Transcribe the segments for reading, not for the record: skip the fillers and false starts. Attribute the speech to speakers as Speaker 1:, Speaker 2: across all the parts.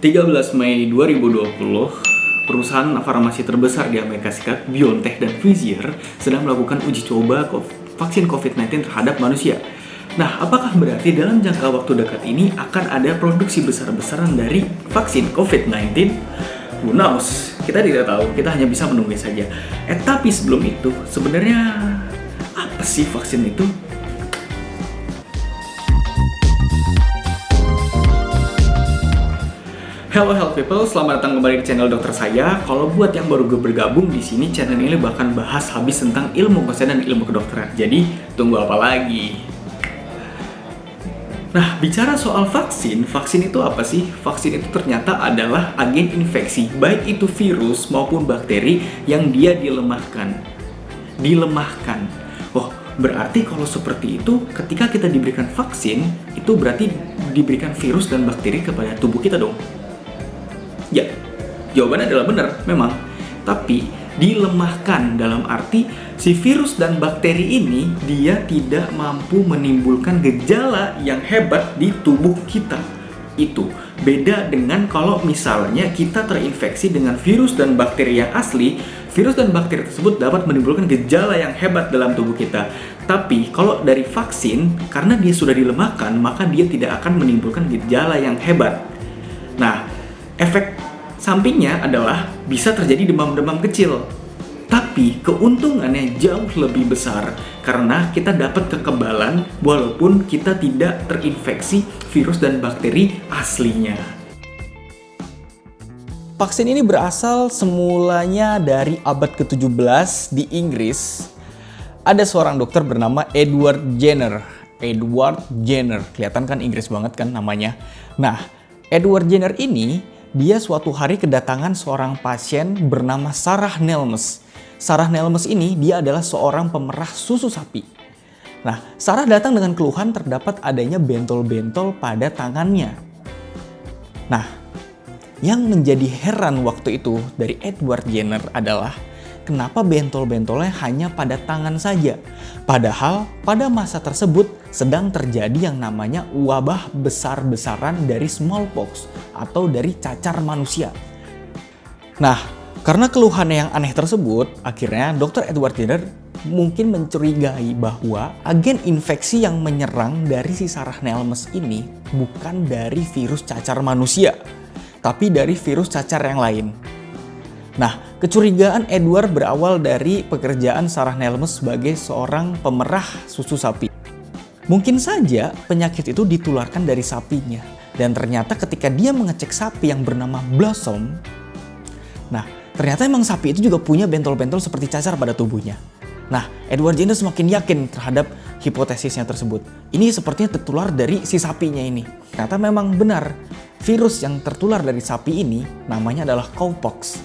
Speaker 1: 13 Mei 2020, perusahaan farmasi terbesar di Amerika Serikat, BioNTech dan Pfizer, sedang melakukan uji coba vaksin COVID-19 terhadap manusia. Nah, apakah berarti dalam jangka waktu dekat ini akan ada produksi besar-besaran dari vaksin COVID-19? Who knows? Kita tidak tahu, kita hanya bisa menunggu saja. Tapi sebelum itu, sebenarnya apa sih vaksin itu? Hello health people, selamat datang kembali di channel dokter saya. Kalau buat yang baru bergabung di sini, channel ini bahkan bahas habis tentang ilmu kesehatan dan ilmu kedokteran. Jadi, tunggu apa lagi? Nah, bicara soal vaksin itu apa sih? Vaksin itu ternyata adalah agen infeksi, baik itu virus maupun bakteri yang dia dilemahkan. Oh, berarti kalau seperti itu, ketika kita diberikan vaksin, itu berarti diberikan virus dan bakteri kepada tubuh kita dong. Ya, jawabannya adalah benar, memang. Tapi, dilemahkan dalam arti si virus dan bakteri ini dia tidak mampu menimbulkan gejala yang hebat di tubuh kita. Itu beda dengan kalau misalnya kita terinfeksi dengan virus dan bakteri yang asli. Virus dan bakteri tersebut dapat menimbulkan gejala yang hebat dalam tubuh kita. Tapi kalau dari vaksin, karena dia sudah dilemahkan, maka dia tidak akan menimbulkan gejala yang hebat. Nah, efek sampingnya adalah bisa terjadi demam-demam kecil. Tapi keuntungannya jauh lebih besar karena kita dapat kekebalan walaupun kita tidak terinfeksi virus dan bakteri aslinya. Vaksin ini berasal semulanya dari abad ke-17 di Inggris. Ada seorang dokter bernama Edward Jenner. Kelihatan kan Inggris banget kan namanya. Nah, Edward Jenner ini dia suatu hari kedatangan seorang pasien bernama Sarah Nelmes. Sarah Nelmes ini dia adalah seorang pemerah susu sapi. Nah, Sarah datang dengan keluhan terdapat adanya bentol-bentol pada tangannya. Nah, yang menjadi heran waktu itu dari Edward Jenner adalah kenapa bentol-bentolnya hanya pada tangan saja. Padahal pada masa tersebut sedang terjadi yang namanya wabah besar-besaran dari smallpox atau dari cacar manusia. Nah, karena keluhannya yang aneh tersebut, akhirnya Dr. Edward Jenner mungkin mencurigai bahwa agen infeksi yang menyerang dari si Sarah Nelmes ini bukan dari virus cacar manusia, tapi dari virus cacar yang lain. Nah, kecurigaan Edward berawal dari pekerjaan Sarah Nelmes sebagai seorang pemerah susu sapi. Mungkin saja penyakit itu ditularkan dari sapinya. Dan ternyata ketika dia mengecek sapi yang bernama Blossom, nah ternyata emang sapi itu juga punya bentol-bentol seperti cacar pada tubuhnya. Nah, Edward Jenner semakin yakin terhadap hipotesisnya tersebut. Ini sepertinya tertular dari si sapinya ini. Ternyata memang benar, virus yang tertular dari sapi ini namanya adalah cowpox.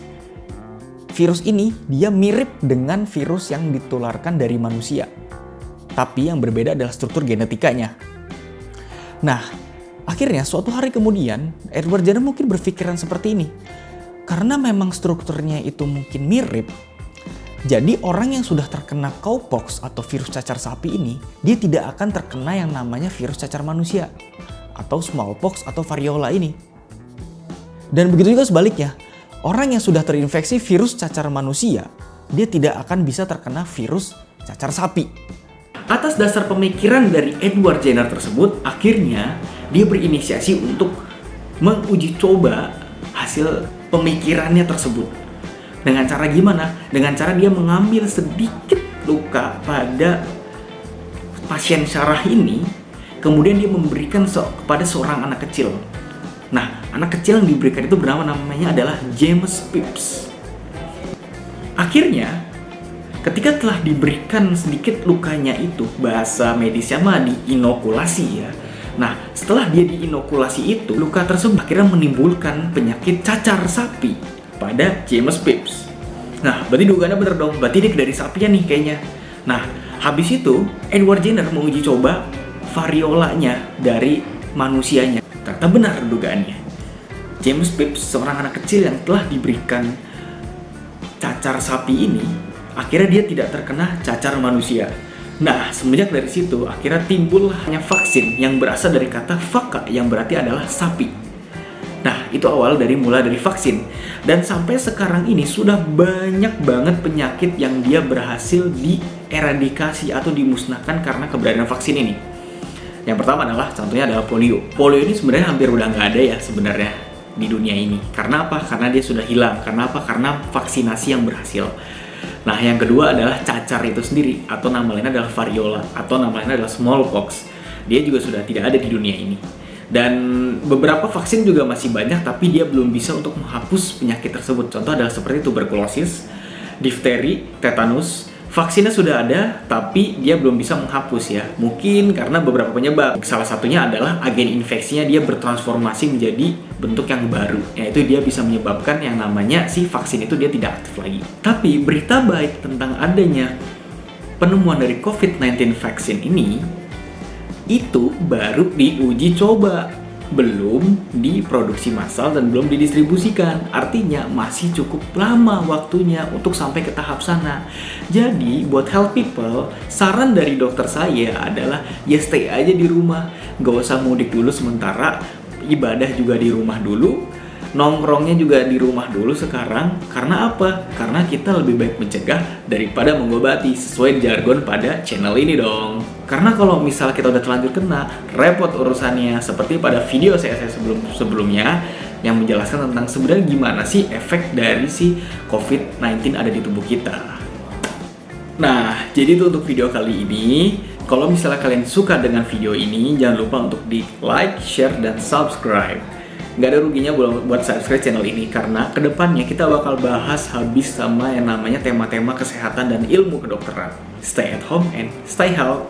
Speaker 1: Virus ini dia mirip dengan virus yang ditularkan dari manusia. Tapi yang berbeda adalah struktur genetikanya. Nah, akhirnya suatu hari kemudian Edward Jenner mungkin berpikiran seperti ini. Karena memang strukturnya itu mungkin mirip, jadi orang yang sudah terkena cowpox atau virus cacar sapi ini, dia tidak akan terkena yang namanya virus cacar manusia atau smallpox atau variola ini. Dan begitu juga sebaliknya. Orang yang sudah terinfeksi virus cacar manusia, dia tidak akan bisa terkena virus cacar sapi. Atas dasar pemikiran dari Edward Jenner tersebut, akhirnya dia berinisiasi untuk menguji coba hasil pemikirannya tersebut. Dengan cara gimana? Dengan cara dia mengambil sedikit luka pada pasien Sarah ini, kemudian dia memberikan kepada seorang anak kecil. Nah, anak kecil yang diberikan itu namanya adalah James Phipps. Akhirnya, ketika telah diberikan sedikit lukanya itu, bahasa medisnya mah diinokulasi ya. Nah, setelah dia diinokulasi itu, luka tersebut akhirnya menimbulkan penyakit cacar sapi pada James Phipps. Nah, berarti dugaannya bener dong, berarti dia dari sapinya nih kayaknya. Nah, habis itu Edward Jenner menguji coba variolanya dari manusianya. Ternyata benar dugaannya. James Phipps, seorang anak kecil yang telah diberikan cacar sapi ini, akhirnya dia tidak terkena cacar manusia. Nah, semenjak dari situ, akhirnya timbullah vaksin yang berasal dari kata vaka, yang berarti adalah sapi. Nah, itu mulai dari vaksin. Dan sampai sekarang ini sudah banyak banget penyakit yang dia berhasil dieradikasi atau dimusnahkan karena keberadaan vaksin ini. Yang pertama contohnya adalah polio. Polio ini sebenarnya hampir udah nggak ada ya sebenarnya di dunia ini. Karena apa? Karena dia sudah hilang. Karena apa? Karena vaksinasi yang berhasil. Nah, yang kedua adalah cacar itu sendiri, atau nama lainnya adalah variola, atau nama lainnya adalah smallpox. Dia juga sudah tidak ada di dunia ini. Dan beberapa vaksin juga masih banyak, tapi dia belum bisa untuk menghapus penyakit tersebut. Contoh adalah seperti tuberkulosis, difteri, tetanus. Vaksinnya sudah ada, tapi dia belum bisa menghapus ya. Mungkin karena beberapa penyebab. Salah satunya adalah agen infeksinya dia bertransformasi menjadi bentuk yang baru. Yaitu dia bisa menyebabkan yang namanya si vaksin itu dia tidak aktif lagi. Tapi berita baik tentang adanya penemuan dari COVID-19 vaksin ini, itu baru diuji coba, belum diproduksi massal dan belum didistribusikan. Artinya masih cukup lama waktunya untuk sampai ke tahap sana. Jadi buat health people, saran dari dokter saya adalah ya stay aja di rumah, gak usah mudik dulu sementara, ibadah juga di rumah dulu, nongkrongnya juga di rumah dulu sekarang. Karena apa? Karena kita lebih baik mencegah daripada mengobati, sesuai jargon pada channel ini dong. Karena kalau misal kita udah terlanjur kena, repot urusannya. Seperti pada video saya sebelumnya yang menjelaskan tentang sebenarnya gimana sih efek dari si COVID-19 ada di tubuh kita. Nah, jadi itu untuk video kali ini. Kalau misalnya kalian suka dengan video ini, jangan lupa untuk di like, share, dan subscribe. Nggak ada ruginya buat subscribe channel ini, karena kedepannya kita bakal bahas habis sama yang namanya tema-tema kesehatan dan ilmu kedokteran. Stay at home and stay healthy.